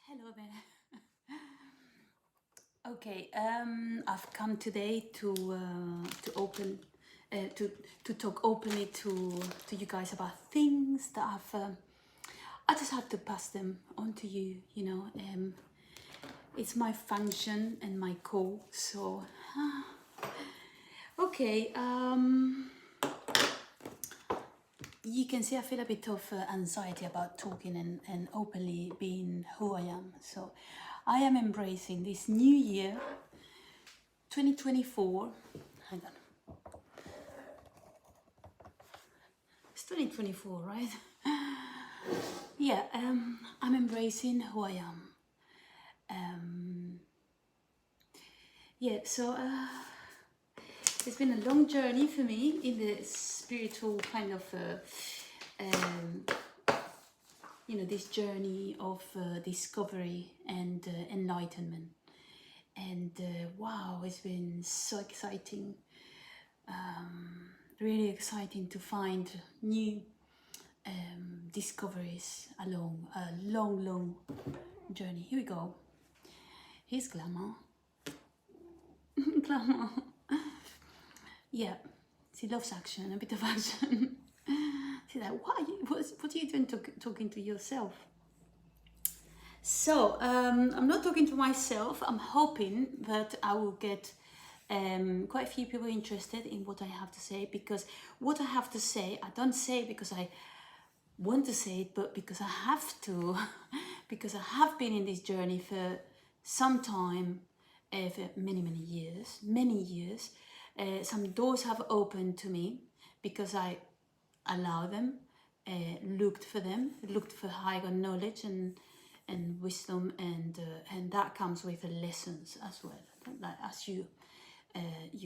Hello there. Okay, I've come today to open to talk openly to you guys about things that I just have to pass them on to you. It's my function and my call. So okay, you can see I feel a bit of anxiety about talking and openly being who I am. So I am embracing this new year, 2024. Hang on. It's 2024, right? Yeah, I'm embracing who I am. Yeah, so it's been a long journey for me in the spiritual kind of this journey of discovery and enlightenment. And wow, it's been so exciting, really exciting to find new discoveries along a long journey. Here we go. Here's glamour. Glamour. Yeah, she loves action, a bit of action. She's like, what are you doing talking to yourself? So, I'm not talking to myself. I'm hoping that I will get quite a few people interested in what I have to say, because what I have to say, I don't say because I want to say it, but because I have to, because I have been in this journey for some time, for many years. Some doors have opened to me because I allow them, looked for higher knowledge and wisdom, and that comes with the lessons as well, like, as you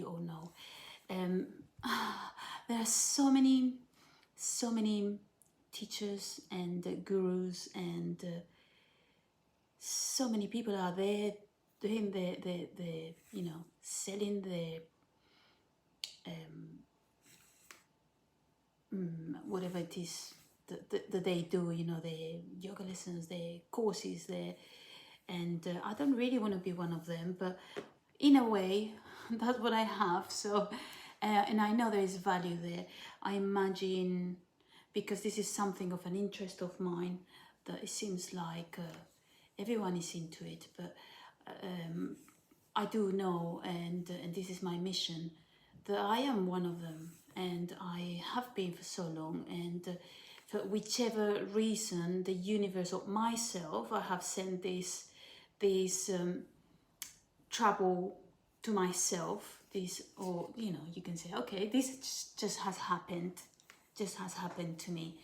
all know. There are so many teachers and gurus and so many people are there doing the selling the whatever it is that they do, the yoga lessons, the courses there. And I don't really want to be one of them, but in a way, that's what I have. So, and I know there is value there. I imagine, because this is something of an interest of mine, that it seems like everyone is into it, but I do know, and this is my mission, that I am one of them, and I have been for so long, and for whichever reason, the universe or myself, I have sent this trouble to myself, this, or you can say, okay, this just has happened to me.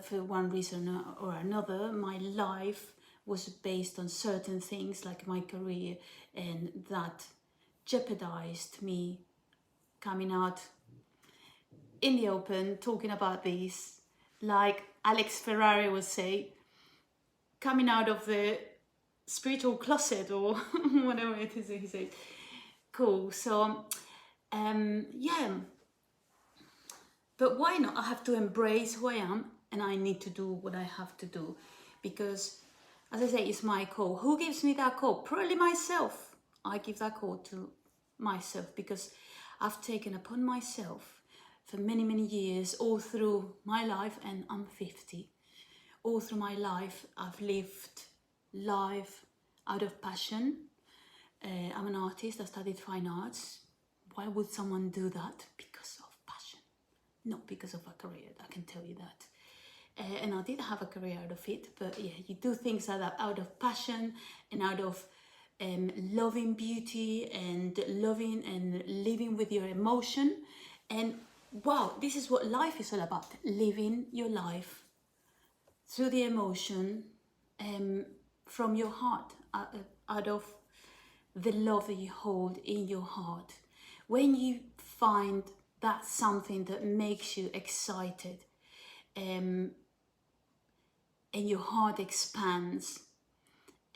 For one reason or another, my life was based on certain things like my career, and that jeopardized me coming out in the open talking about this, like Alex Ferrari would say, coming out of the spiritual closet, or whatever it is he says. Cool. So yeah, but why not? I have to embrace who I am, and I need to do what I have to do, because, as I say, it's my call. Who gives me that call? Probably myself. I give that call to myself, because I've taken upon myself for many years, all through my life, and I'm 50. All through my life, I've lived life out of passion. I'm an artist. I studied fine arts. Why would someone do that? Because of passion, not because of a career, I can tell you that. And I did have a career out of it, but yeah, you do things out of passion and out of loving beauty and loving and living with your emotion. And wow, this is what life is all about: living your life through the emotion, from your heart, out of the love that you hold in your heart. When you find that something that makes you excited, and your heart expands,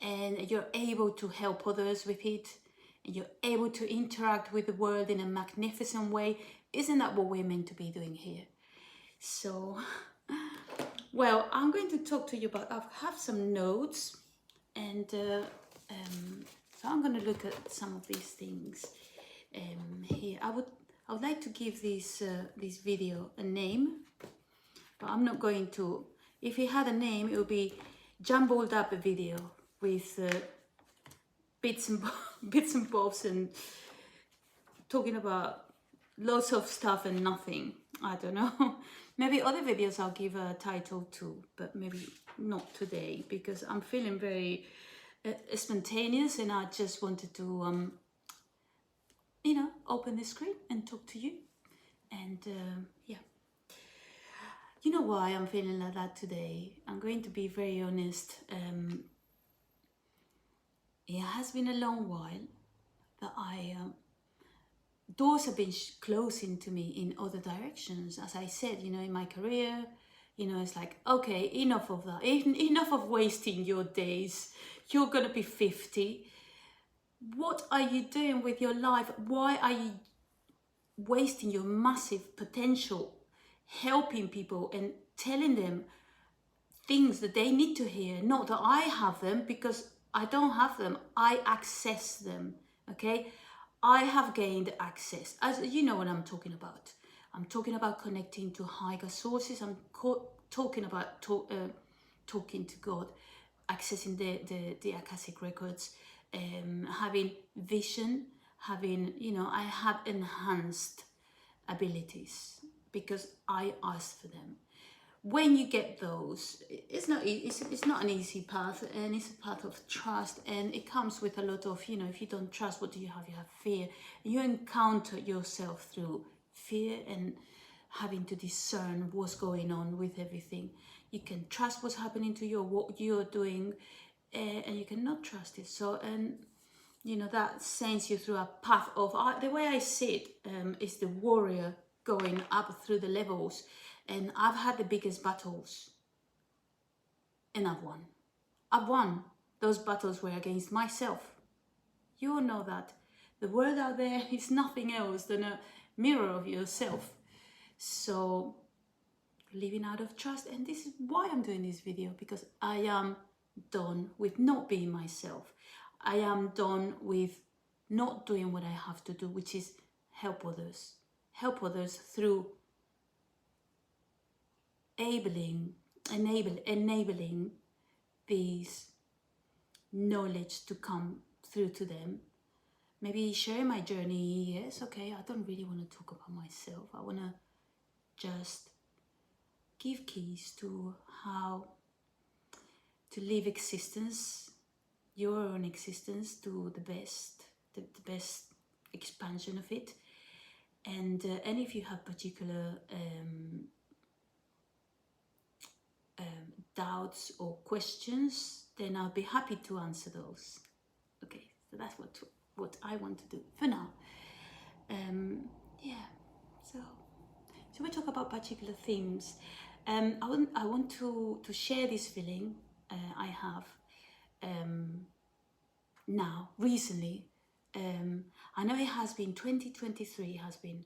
and you're able to help others with it, and you're able to interact with the world in a magnificent way, isn't that what we're meant to be doing here? So, well, I'm going to talk to you about, I have some notes, and so I'm going to look at some of these things here. I would like to give this video a name, but I'm not going to. If it had a name, it would be jumbled up a video with bits and bits and bobs and talking about lots of stuff and nothing. I don't know. Maybe other videos I'll give a title to, but maybe not today because I'm feeling very spontaneous, and I just wanted to, open the screen and talk to you. And yeah, you know why I'm feeling like that today? I'm going to be very honest. It has been a long while that doors have been closing to me in other directions. As I said, in my career, it's like, okay, enough of that. Enough of wasting your days. You're going to be 50. What are you doing with your life? Why are you wasting your massive potential helping people and telling them things that they need to hear? Not that I have them, because I don't have them. I access them, okay? I have gained access. As you know what I'm talking about. I'm talking about connecting to higher sources. I'm talking about talking to God, accessing the Akashic records, having vision, having, I have enhanced abilities because I asked for them. When you get those, it's not an easy path, and it's a path of trust, and it comes with a lot of, if you don't trust, what do you have? You have fear. You encounter yourself through fear and having to discern what's going on with everything. You can trust what's happening to you or what you're doing, and you cannot trust it. So, and that sends you through a path of, the way I see it, is the warrior going up through the levels. And I've had the biggest battles, and I've won. I've won. Those battles were against myself. You all know that. The world out there is nothing else than a mirror of yourself. So, living out of trust. And this is why I'm doing this video, because I am done with not being myself. I am done with not doing what I have to do, which is help others. Help others through enabling these knowledge to come through to them. Maybe sharing my journey. Yes, okay, I don't really want to talk about myself. I want to just give keys to how to live existence, your own existence, to the best expansion of it. And if you have particular doubts or questions, then I'll be happy to answer those. Okay, so that's what I want to do for now. Yeah, so we talk about particular themes. I want to share this feeling I have now, recently. I know it has been, 2023 has been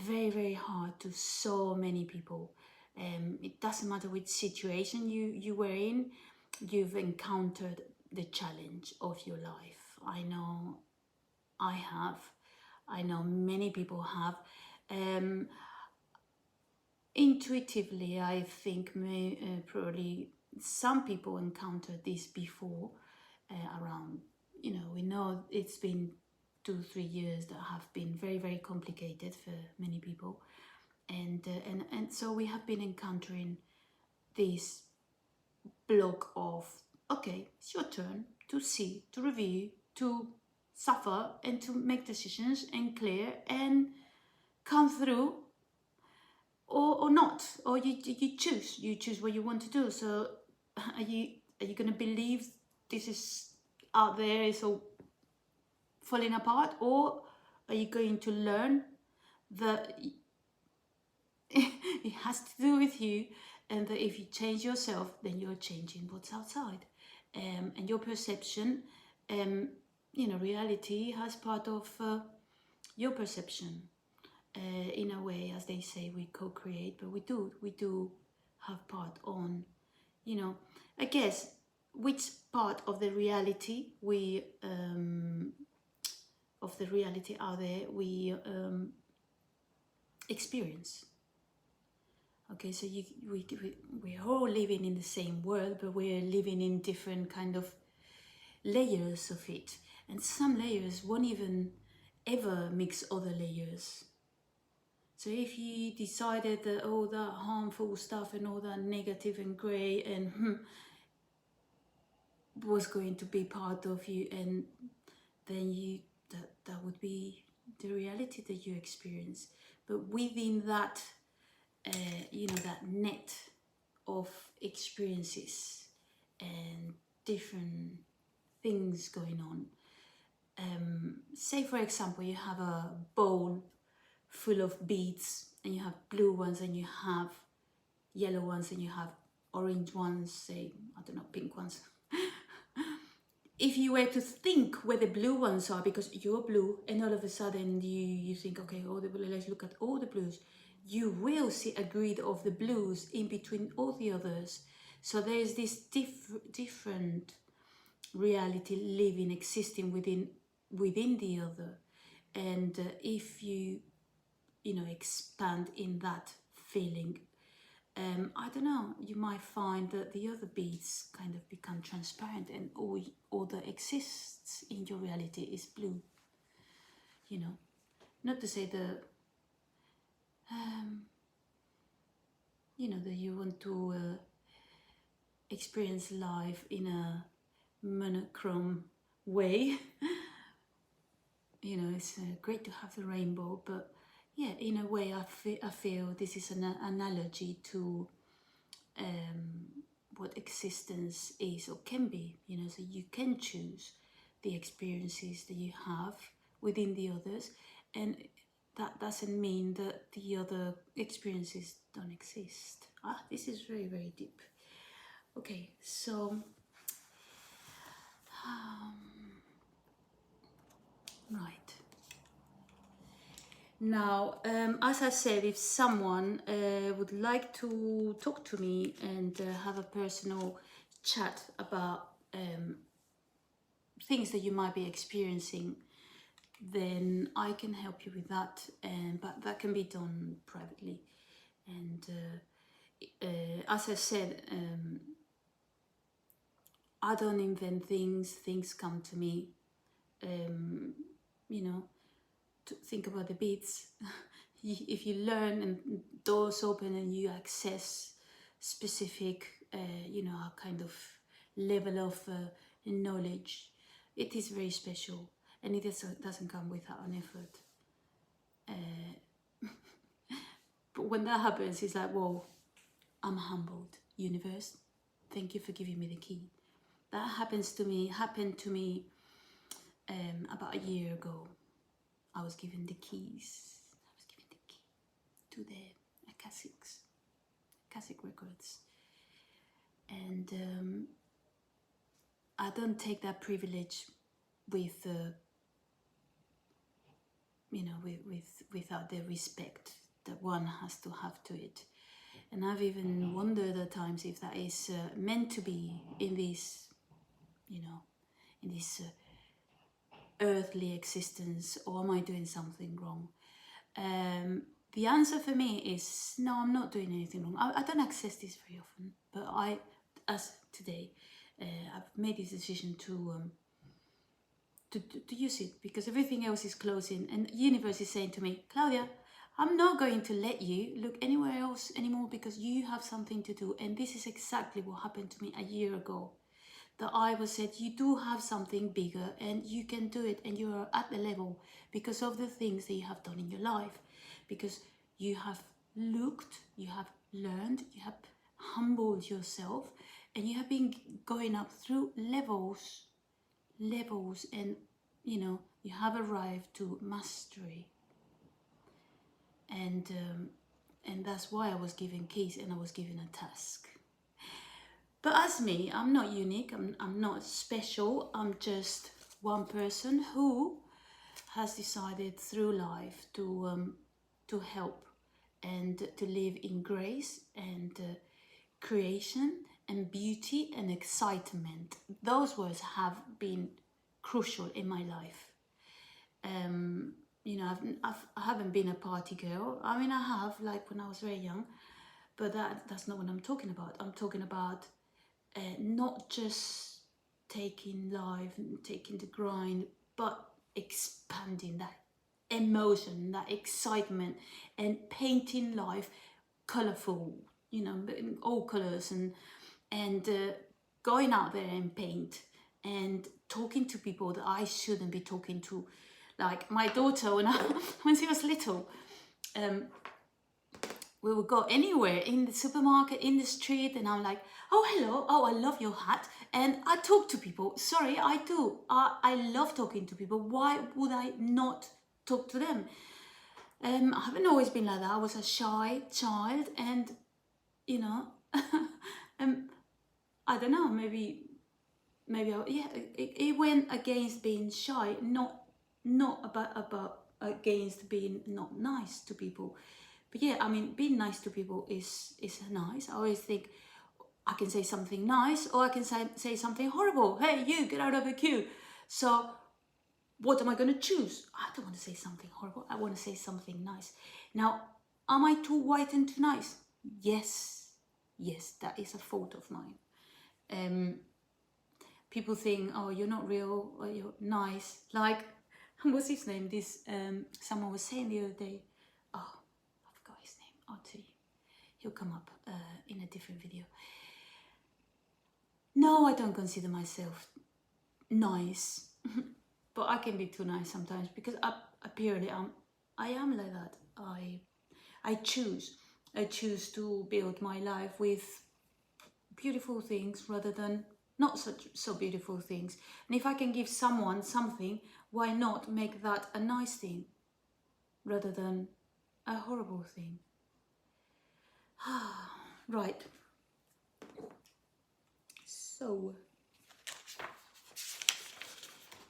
very, very hard to so many people. It doesn't matter which situation you were in, you've encountered the challenge of your life. I know I have. I know many people have. Intuitively, I think probably some people encountered this before, around, we know it's been 2-3 years that have been very, very complicated for many people. And so we have been encountering this block of, okay, it's your turn to see, to review, to suffer, and to make decisions and clear and come through, or not, or you choose what you want to do. So are you going to believe this is out there, is all falling apart, or are you going to learn that it has to do with you, and that if you change yourself, then you're changing what's outside, and your perception, reality has part of your perception. in a way, as they say, we co-create, but we do have part on, you know, I guess, which part of the reality out there we experience. Okay, so we're all living in the same world, but we're living in different kind of layers of it, and some layers won't even ever mix other layers. So if you decided that all that harmful stuff and all that negative and grey and was going to be part of you, and then that would be the reality that you experience. But within that, that net of experiences and different things going on. Say for example, you have a bowl full of beads, and you have blue ones, and you have yellow ones, and you have orange ones, say, I don't know, pink ones. If you were to think where the blue ones are, because you're blue, and all of a sudden you think, okay, let's look at all the blues, you will see a grid of the blues in between all the others. So there is this different reality living, existing within the other. And if you expand in that feeling, I don't know, you might find that the other beads kind of become transparent, and all that exists in your reality is blue. Not to say that that you want to experience life in a monochrome way. It's great to have the rainbow, but yeah, in a way I feel this is an analogy to what existence is or can be, so you can choose the experiences that you have within the others, and that doesn't mean that the other experiences don't exist. This is very, very deep. Okay, so right. Now, as I said, if someone would like to talk to me and have a personal chat about things that you might be experiencing, then I can help you with that, but that can be done privately. And as I said, I don't invent things come to me. To think about the beads. If you learn and doors open and you access specific, kind of level of knowledge, it is very special, and it doesn't come without an effort. But when that happens, it's like, whoa, I'm humbled. Universe, thank you for giving me the key. That happened to me about a year ago. I was given the keys. I was given the key to the Akashic records, and I don't take that privilege with, without the respect that one has to have to it. And I've even wondered at times if that is meant to be in this, in this earthly existence, or am I doing something wrong? The answer for me is no, I'm not doing anything wrong. I don't access this very often, but as today, I've made this decision to use it, because everything else is closing, and the universe is saying to me, Claudia, I'm not going to let you look anywhere else anymore, because you have something to do. And this is exactly what happened to me a year ago. That I was said, you do have something bigger and you can do it, and you are at the level because of the things that you have done in your life, because you have looked, you have learned, you have humbled yourself, and you have been going up through levels, and you have arrived to mastery. And that's why I was given keys and I was given a task. But as me, I'm not unique, I'm not special, I'm just one person who has decided through life to to help and to live in grace and creation and beauty and excitement. Those words have been crucial in my life. You know, I haven't been a party girl. I mean, I have, like when I was very young, but that's not what I'm talking about. I'm talking about not just taking life and taking the grind, but expanding that emotion, that excitement, and painting life colorful, you know, in all colors, and going out there and paint and talking to people that I shouldn't be talking to. Like my daughter, when she was little, we would go anywhere, in the supermarket, in the street, and I'm like, oh, hello, oh, I love your hat. And I talk to people. Sorry, I do. I love talking to people. Why would I not talk to them? I haven't always been like that. I was a shy child, and, you know, I don't know, maybe it went against being shy, not about against being not nice to people. But yeah, I mean, being nice to people is nice. I always think I can say something nice, or I can say something horrible. Hey, you, get out of the queue. So what am I going to choose? I don't want to say something horrible. I want to say something nice. Now, am I too white and too nice? Yes, that is a fault of mine. People think, oh, you're not real, or you're nice. Like, what's his name? This someone was saying the other day. Oh, I forgot his name. I'll tell you. He'll come up in a different video. No, I don't consider myself nice, but I can be too nice sometimes, because apparently I am like that. I choose to build my life with beautiful things rather than not so beautiful things. And if I can give someone something, why not make that a nice thing rather than a horrible thing? Right. So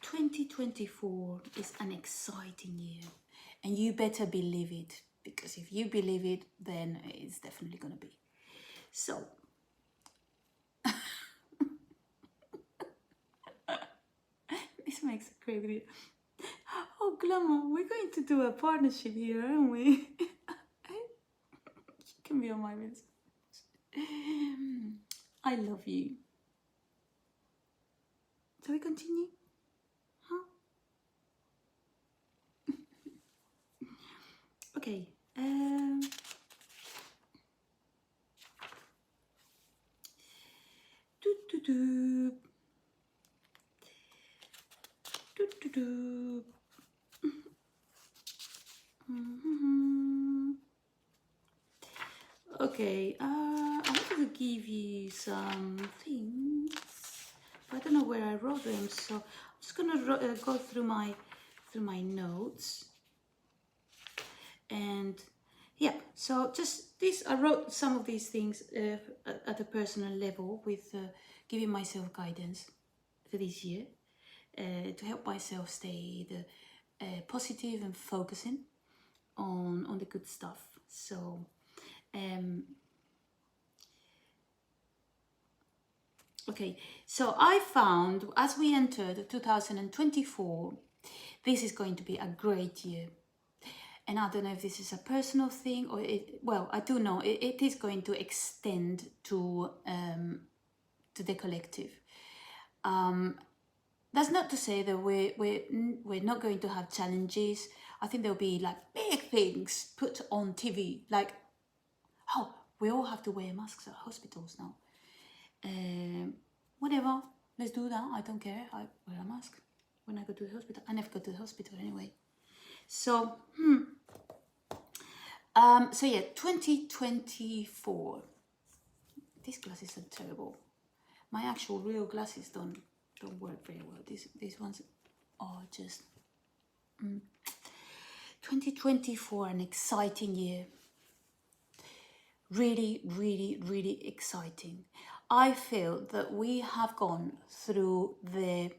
2024 is an exciting year, and you better believe it, because if you believe it, then it's definitely going to be. So this makes a great video. Oh, Glamour, we're going to do a partnership here, aren't we? You can be on my list. I love you. Shall we continue? Huh? Okay. Okay, I wanted to give you some things, but I don't know where I wrote them, so I'm just gonna go through my notes. And yeah, so just this, I wrote some of these things at a personal level, with giving myself guidance for this year, to help myself stay positive and focusing on the good stuff. So okay, so I found, as we entered 2024, this is going to be a great year. And I don't know if this is a personal thing, or well, I do know it is going to extend to the collective. That's not to say that we're not going to have challenges. I think there'll be like big things put on TV, like, oh, we all have to wear masks at hospitals now. Whatever, let's do that. I don't care. I wear a mask when I go to the hospital. I never go to the hospital anyway. So, so yeah, 2024. These glasses are terrible. My actual real glasses don't work very well. These ones are just 2024, an exciting year. Really, really, really exciting. I feel that we have gone through the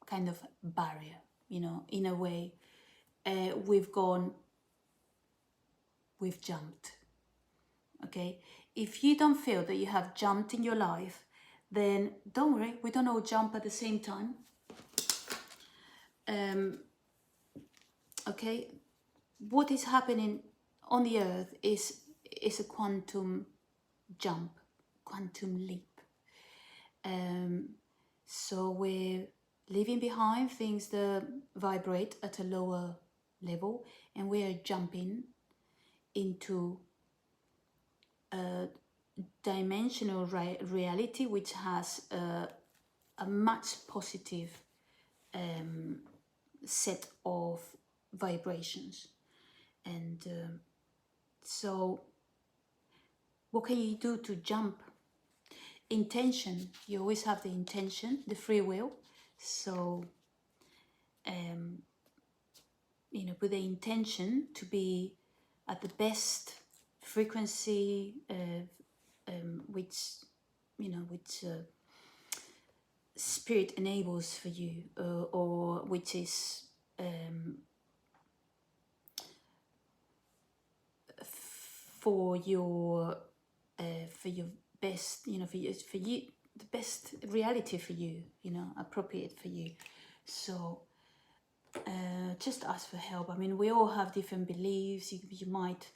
kind of barrier, you know, in a way. We've gone we've jumped. Okay, if you don't feel that you have jumped in your life, then don't worry, we don't all jump at the same time. Okay, what is happening on the earth is a quantum jump, quantum leap. So we're leaving behind things that vibrate at a lower level, and we are jumping into a dimensional reality which has a much positive set of vibrations. And so what can you do to jump? Intention. You always have the intention, the free will. So with the intention to be at the best frequency, which spirit enables for you, or which is for your best, for you the best reality for you, appropriate for you. So just ask for help. I mean, we all have different beliefs. You might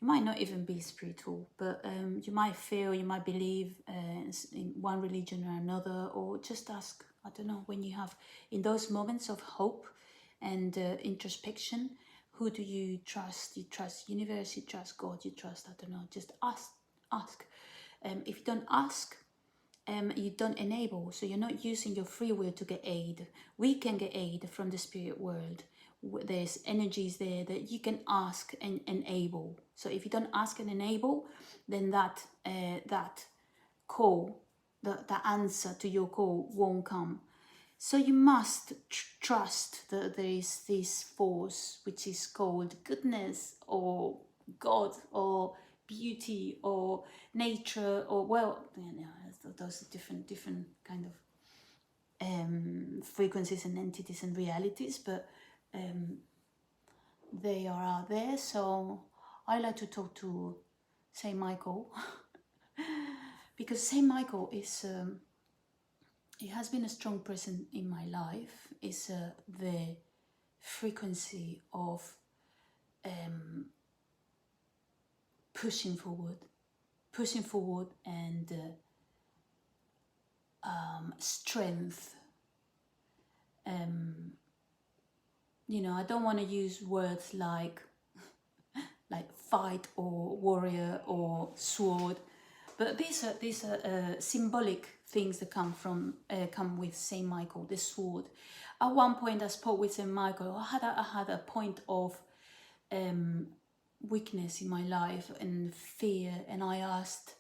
not even be spiritual, but you might believe in one religion or another, or just ask. I don't know, when you have in those moments of hope and introspection, who do you trust? You trust universe, you trust God, you trust, I don't know, just ask. If you don't ask, you don't enable, so you're not using your free will to get aid. We can get aid from the spirit world. There's energies there that you can ask and enable. So if you don't ask and enable, then that call, the answer to your call won't come. So you must trust that there is this force which is called goodness, or God, or beauty, or nature, or those are different kind of frequencies and entities and realities, but they are out there. So I like to talk to Saint Michael because Saint Michael is it has been a strong presence in my life. Is the frequency of pushing forward and strength. I don't want to use words like fight or warrior or sword, but these are symbolic things that come with Saint Michael, the sword. At one point, I spoke with Saint Michael. I had a point of weakness in my life and fear, and I asked,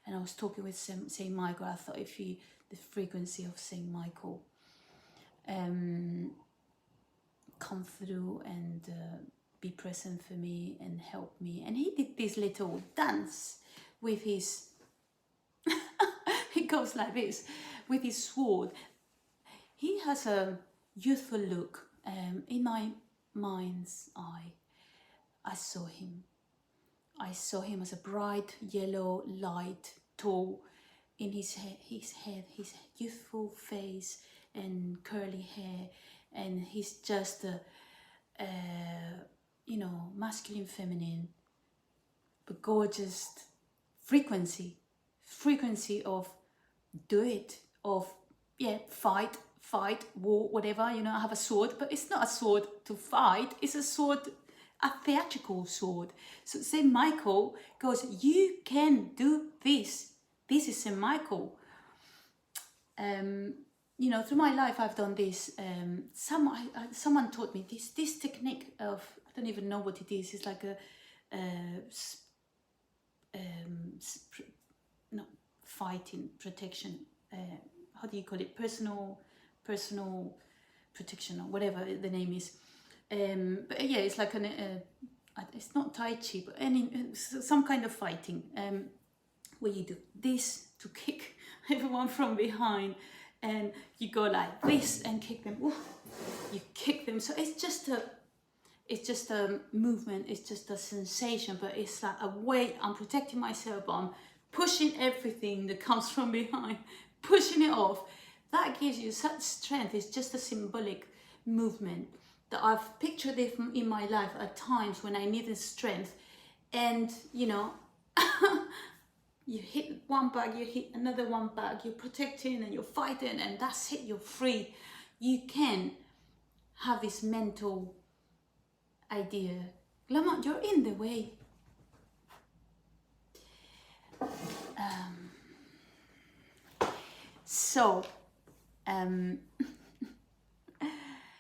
and I was talking with Saint Michael. I thought, if the frequency of Saint Michael come through and be present for me and help me. And he did this little dance with his it goes like this, with his sword. He has a youthful look. In my mind's eye, I saw him as a bright yellow light, tall, in his head, his youthful face and curly hair, and he's just masculine, feminine, but gorgeous frequency of do it, of fight, war, whatever. I have a sword, but it's not a sword to fight, it's a sword, a theatrical sword. So Saint Michael goes, you can do this. This is Saint Michael. Through my life I've done this. Someone taught me this technique of, I don't even know what it is. It's like a fighting protection. How do you call it? Personal protection, or whatever the name is. But yeah, it's like it's not Tai Chi, but some kind of fighting. Where you do this to kick everyone from behind, and you go like this and kick them. Ooh, you kick them. So it's just it's just a movement, it's just a sensation, but it's like a weight. I'm protecting myself, but I'm pushing everything that comes from behind, pushing it off. That gives you such strength. It's just a symbolic movement that I've pictured it in my life at times when I needed strength. And you know, you hit one bag, you hit another one bag, you're protecting and you're fighting, and that's it, you're free. You can have this mental idea, Lamont, you're in the way. So,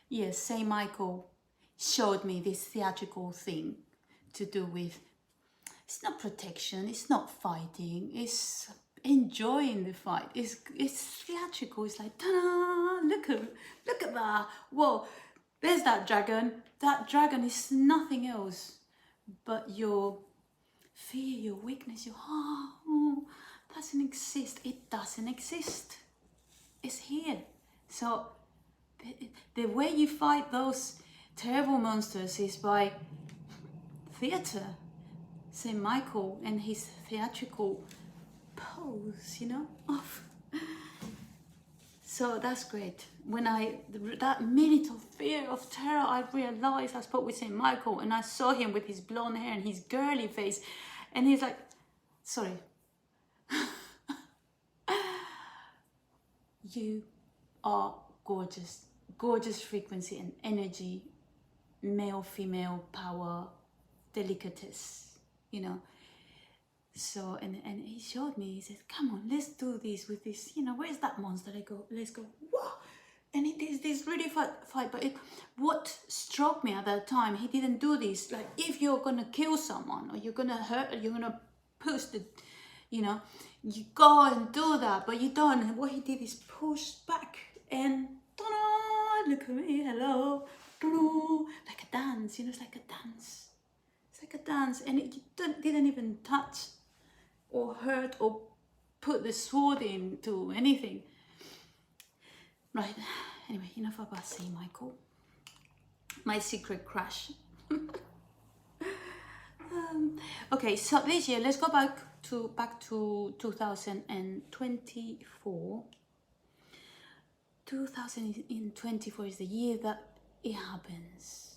yes, Saint Michael showed me this theatrical thing to do with, it's not protection, it's not fighting, it's enjoying the fight. It's theatrical. It's like, ta-da, look at that. Whoa, there's that dragon. That dragon is nothing else but your fear, your weakness, your doesn't exist. It doesn't exist. It's here. So the way you fight those terrible monsters is by theatre. Saint Michael and his theatrical pose, you know. So that's great. When that minute of fear, of terror, I realized I spoke with Saint Michael and I saw him with his blonde hair and his girly face, and he's like, sorry. You are gorgeous, gorgeous frequency and energy, male, female, power, delicatesse, you know. So, and he showed me, he said, come on, let's do this with this, you know, where's that monster? I go, let's go, whoa. And it is this really fight, but what struck me at that time, he didn't do this, like, if you're gonna kill someone, or you're gonna hurt, or you're gonna push the, you know, you go and do that, but you don't. And what he did is push back, and ta-da, look at me, hello, like a dance, you know, it's like a dance. It's like a dance, and it didn't even touch or hurt or put the sword into anything. Right, anyway, enough about Saint Michael. My secret crush. Okay, so this year, let's go back to 2024. 2024 is the year that it happens.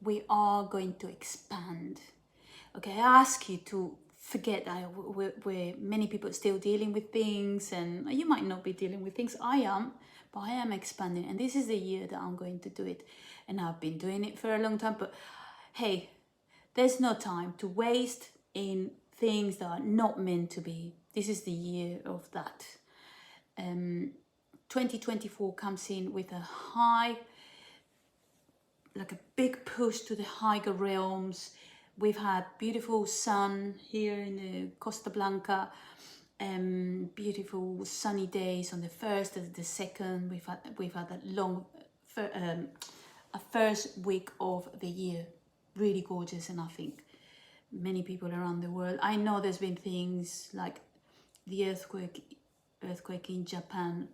We are going to expand. Okay, I ask you to forget that we're many people still dealing with things, and you might not be dealing with things. I am, but I am expanding, and this is the year that I'm going to do it. And I've been doing it for a long time, but hey, there's no time to waste in things that are not meant to be. This is the year of that. 2024 comes in with a high, like a big push to the higher realms. We've had beautiful sun here in the Costa Blanca, beautiful sunny days on the 1st and the 2nd. We've had a long, a first week of the year, really gorgeous, and I think many people around the world. I know there's been things like the earthquake in Japan,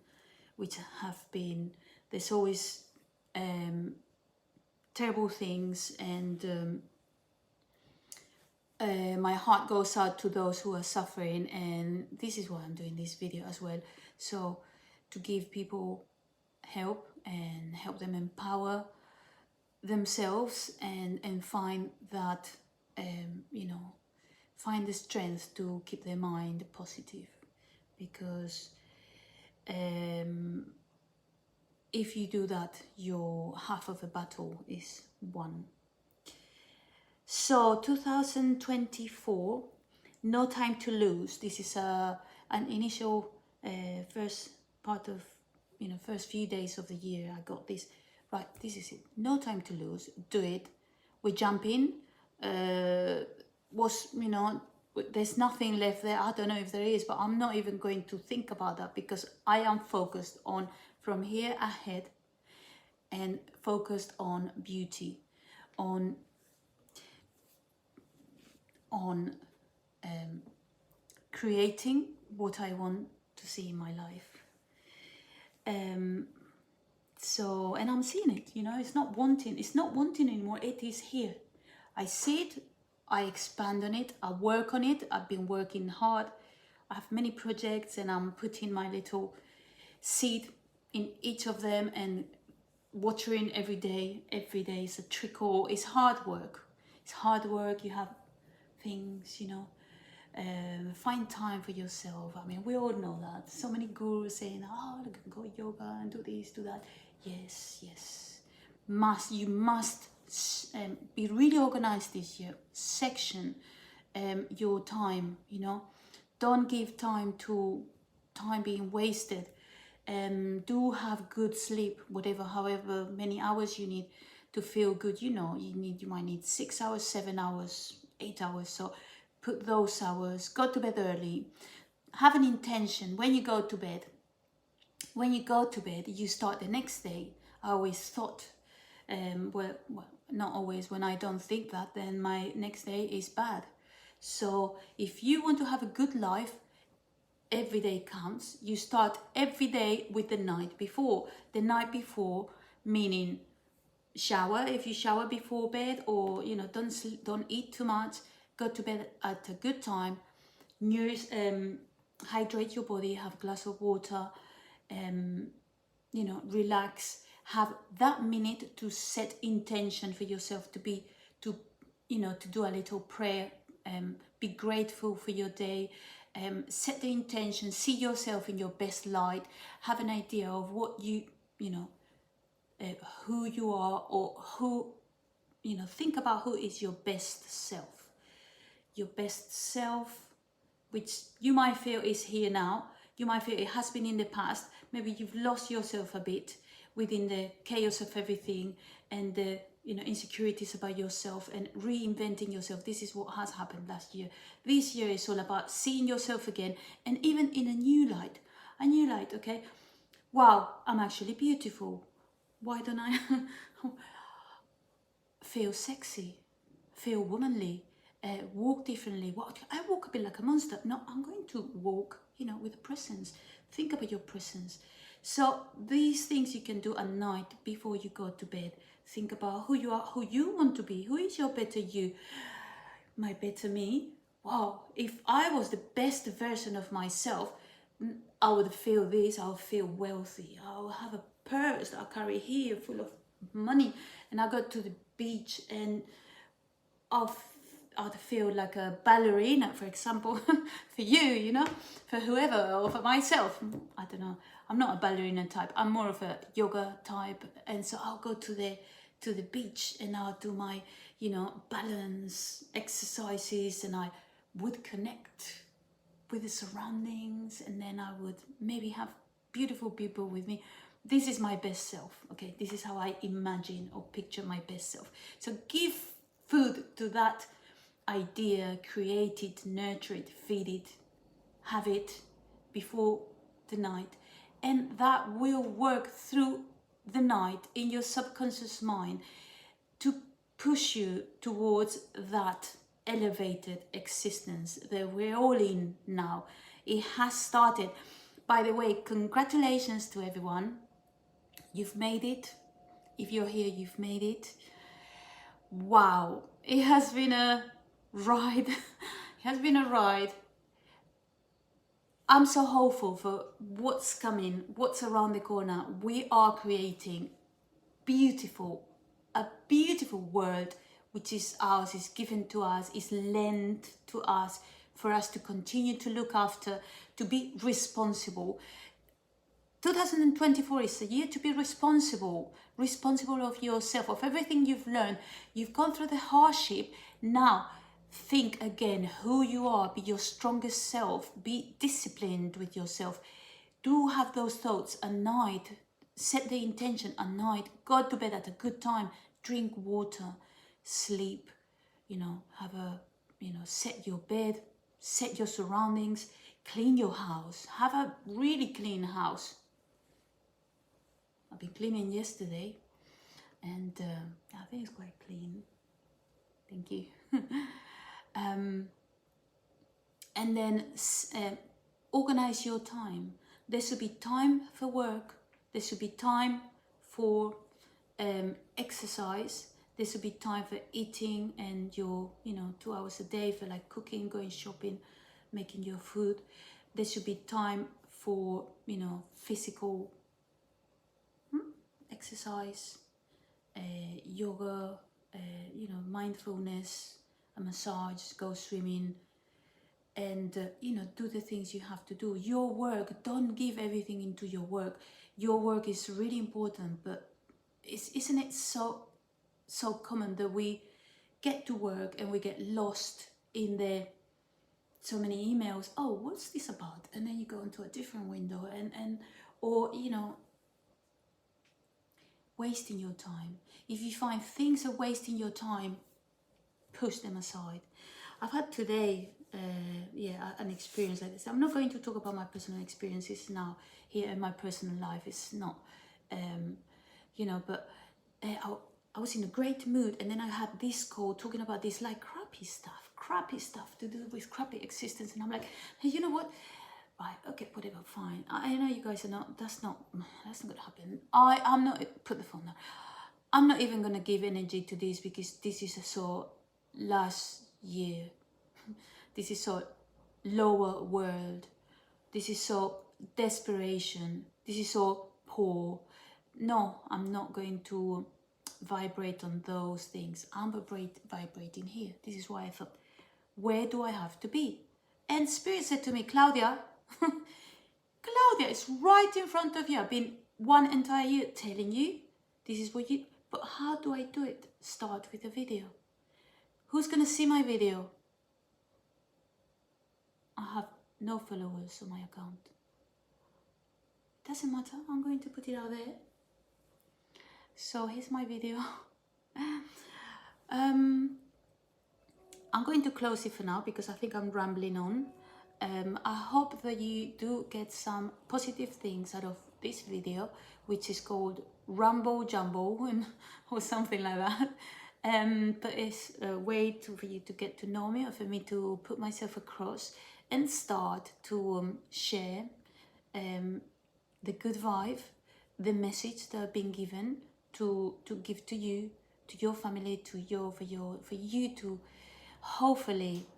which have been, there's always terrible things, and my heart goes out to those who are suffering, and this is why I'm doing this video as well, so to give people help and help them empower themselves and find that you know, find the strength to keep their mind positive, because if you do that, your half of the battle is won. So 2024, no time to lose. This is an initial first part of, you know, first few days of the year. I got this right. This is it. No time to lose. Do it. We jump in. You know, there's nothing left there. I don't know if there is, but I'm not even going to think about that, because I am focused on from here ahead, and focused on beauty, on creating what I want to see in my life. So, and I'm seeing it, you know, it's not wanting anymore, it is here. I see it, I expand on it, I work on it, I've been working hard. I have many projects and I'm putting my little seed in each of them and watering every day. Every day is a trickle. It's hard work. It's hard work. You have things, you know. Find time for yourself. I mean, we all know that. So many gurus saying, "Oh, you can go yoga and do this, do that." Yes, yes. You must be really organized this year. Section your time. You know, don't give time to time being wasted. Do have good sleep, however many hours you need to feel good. You know, you might need 6 hours, 7 hours, 8 hours. So put those hours. Go to bed early. Have an intention when you go to bed. When you go to bed, you start the next day. I always thought, well, not always. When I don't think that, then my next day is bad. So if you want to have a good life, every day counts. You start every day with the night before. The night before, meaning shower if you shower before bed, or you know, don't eat too much. Go to bed at a good time. Nourish, hydrate your body. Have a glass of water. You know, relax. Have that minute to set intention for yourself to do a little prayer. Be grateful for your day. Set the intention. See yourself in your best light. Have an idea of what who you are, or think about who is your best self. Your best self, which you might feel is here now. You might feel it has been in the past. Maybe you've lost yourself a bit within the chaos of everything and the insecurities about yourself and reinventing yourself. This is what has happened last year. This year is all about seeing yourself again, and even in a new light. Okay, wow, I'm actually beautiful. Why don't I feel sexy, feel womanly, walk differently? What, I walk a bit like a monster? No, I'm going to walk, with a presence. Think about your presence. So these things you can do at night before you go to bed. Think about who you are, who you want to be. Who is your better you? My better me? Wow, if I was the best version of myself, I would feel this. I'll feel wealthy. I'll have a purse that I'll carry here full of money, and I'll go to the beach and I'd feel like a ballerina, for example, for you, for whoever, or for myself. I don't know. I'm not a ballerina type. I'm more of a yoga type, and so I'll go to the beach and I'll do my, balance exercises, and I would connect with the surroundings, and then I would maybe have beautiful people with me. This is my best self. Okay, this is how I imagine or picture my best self. So give food to that idea, create it, nurture it, feed it, have it before the night, and that will work through the night in your subconscious mind to push you towards that elevated existence that we're all in now. It has started. By the way, congratulations to everyone. You've made it. If you're here, you've made it. Wow, it has been a ride. It has been a ride. I'm so hopeful for what's coming, what's around the corner. We are creating a beautiful world, which is ours, is given to us, is lent to us, for us to continue to look after, to be responsible. 2024 is a year to be responsible of yourself, of everything you've learned. You've gone through the hardship. Now think again who you are. Be your strongest self. Be disciplined with yourself. Do have those thoughts at night. Set the intention at night. Go to bed at a good time. Drink water. Sleep. Set your bed. Set your surroundings. Clean your house. Have a really clean house. I've been cleaning yesterday, and I think it's quite clean. Thank you. And then organize your time. There should be time for work. There should be time for exercise. There should be time for eating and your, 2 hours a day for like cooking, going shopping, making your food. There should be time for, physical exercise, yoga, mindfulness, a massage, go swimming, and do the things you have to do. Your work, don't give everything into your work. Your work is really important, but isn't it so common that we get to work and we get lost in the so many emails. Oh, what's this about? And then you go into a different window or wasting your time. If you find things are wasting your time, push them aside. I've had today an experience like this. I'm not going to talk about my personal experiences now here in my personal life. It's not but I was in a great mood, and then I had this call talking about this like crappy stuff to do with crappy existence, and I'm like, hey, you know what? Right, okay, whatever, fine. I know you guys are not. That's not gonna happen. I'm not. Put the phone down. I'm not even gonna give energy to this, because this is so last year. This is so lower world. This is so desperation. This is so poor. No, I'm not going to vibrate on those things. I'm vibrating here. This is why I thought, where do I have to be? And Spirit said to me, Claudia, Claudia, it's right in front of you. I've been one entire year telling you this is what you, but how do I do it? Start with a video. Who's going to see my video? I have no followers on my account. Doesn't matter, I'm going to put it out there. So here's my video. I'm going to close it for now because I think I'm rambling on. I hope that you do get some positive things out of this video, which is called Rumble Jumble or something like that. But it's a way for you to get to know me, or for me to put myself across and start to share the good vibe, the message that I've been given to give to you, to your family, for you to hopefully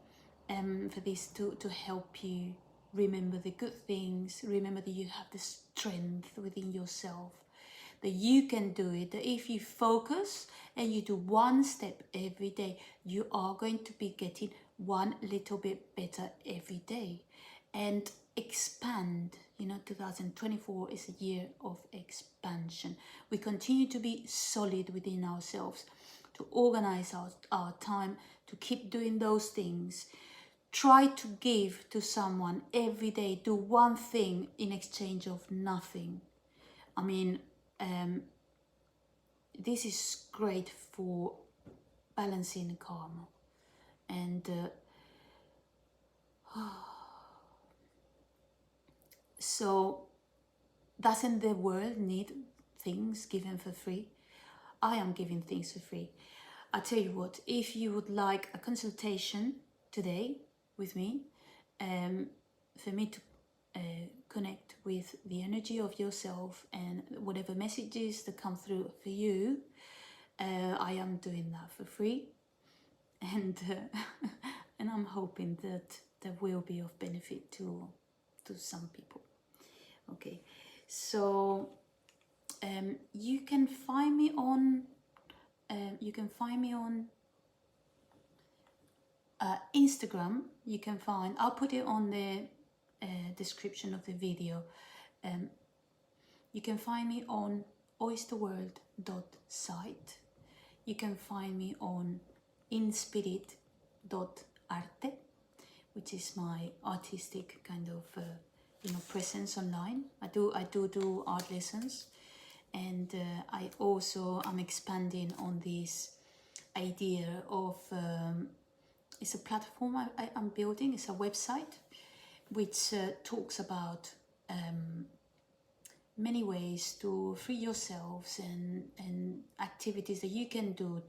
for this to help you remember the good things, remember that you have the strength within yourself, that you can do it, that if you focus and you do one step every day, you are going to be getting one little bit better every day and expand. 2024 is a year of expansion. We continue to be solid within ourselves, to organize our time, to keep doing those things. Try to give to someone every day. Do one thing in exchange of nothing. I mean, this is great for balancing karma. And so, doesn't the world need things given for free? I am giving things for free. I tell you what, if you would like a consultation today with me, for me to connect with the energy of yourself and whatever messages that come through for you, I am doing that for free, and and I'm hoping that that will be of benefit to some people. Okay, so you can find me on Instagram. I'll put it on the description of the video. You can find me on oysterworld.site. You can find me on inspirit.arte, which is my artistic kind of presence online. I do art lessons, and I also am expanding on this idea of it's a platform I'm building. It's a website which talks about many ways to free yourselves and activities that you can do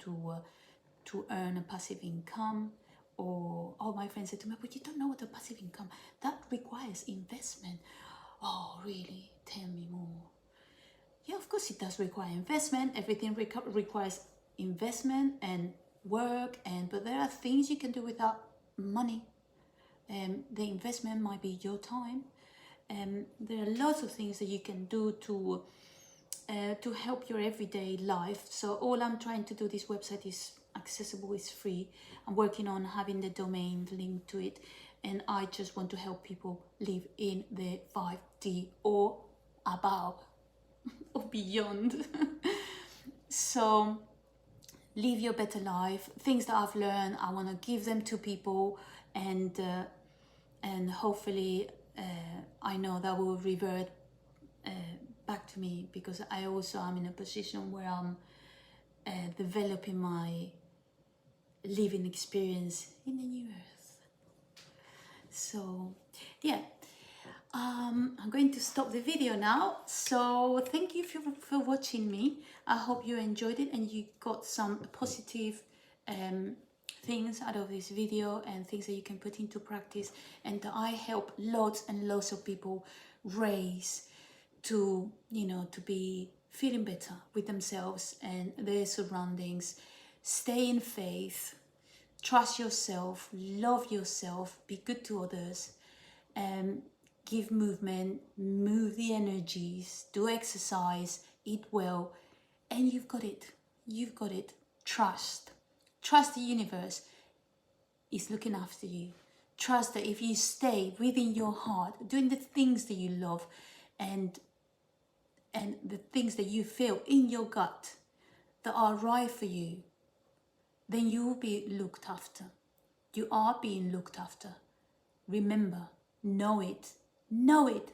to earn a passive income. Or all my friends said to me, but you don't know what a passive income, that requires investment. Oh, really? Tell me more. Yeah, of course it does require investment. Everything requires investment and work, but there are things you can do without money. The investment might be your time. There are lots of things that you can do to help your everyday life. So all I'm trying to do, this website is accessible, it's free. I'm working on having the domain linked to it, and I just want to help people live in the 5D or above or beyond. So live your better life. Things that I've learned, I want to give them to people, and hopefully I know that will revert back to me, because I also am in a position where I'm developing my living experience in the new earth. So yeah, I'm going to stop the video now. So thank you for watching me. I hope you enjoyed it and you got some positive things out of this video, and things that you can put into practice, and that I help lots and lots of people raise to, to be feeling better with themselves and their surroundings. Stay in faith, trust yourself, love yourself, be good to others, give movement, move the energies, do exercise, eat well, and you've got it. You've got it. Trust the universe is looking after you. Trust that if you stay within your heart, doing the things that you love, and the things that you feel in your gut that are right for you, then you will be looked after. You are being looked after. Remember, know it. Know it.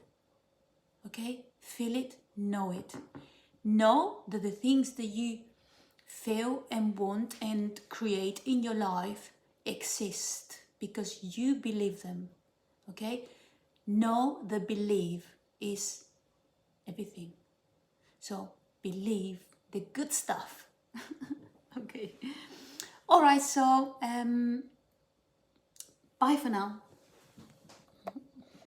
Okay? Feel it, know it. Know that the things that you feel and want and create in your life exist because you believe them. Okay? Know that belief is everything. So believe the good stuff. Okay. All right, so bye for now.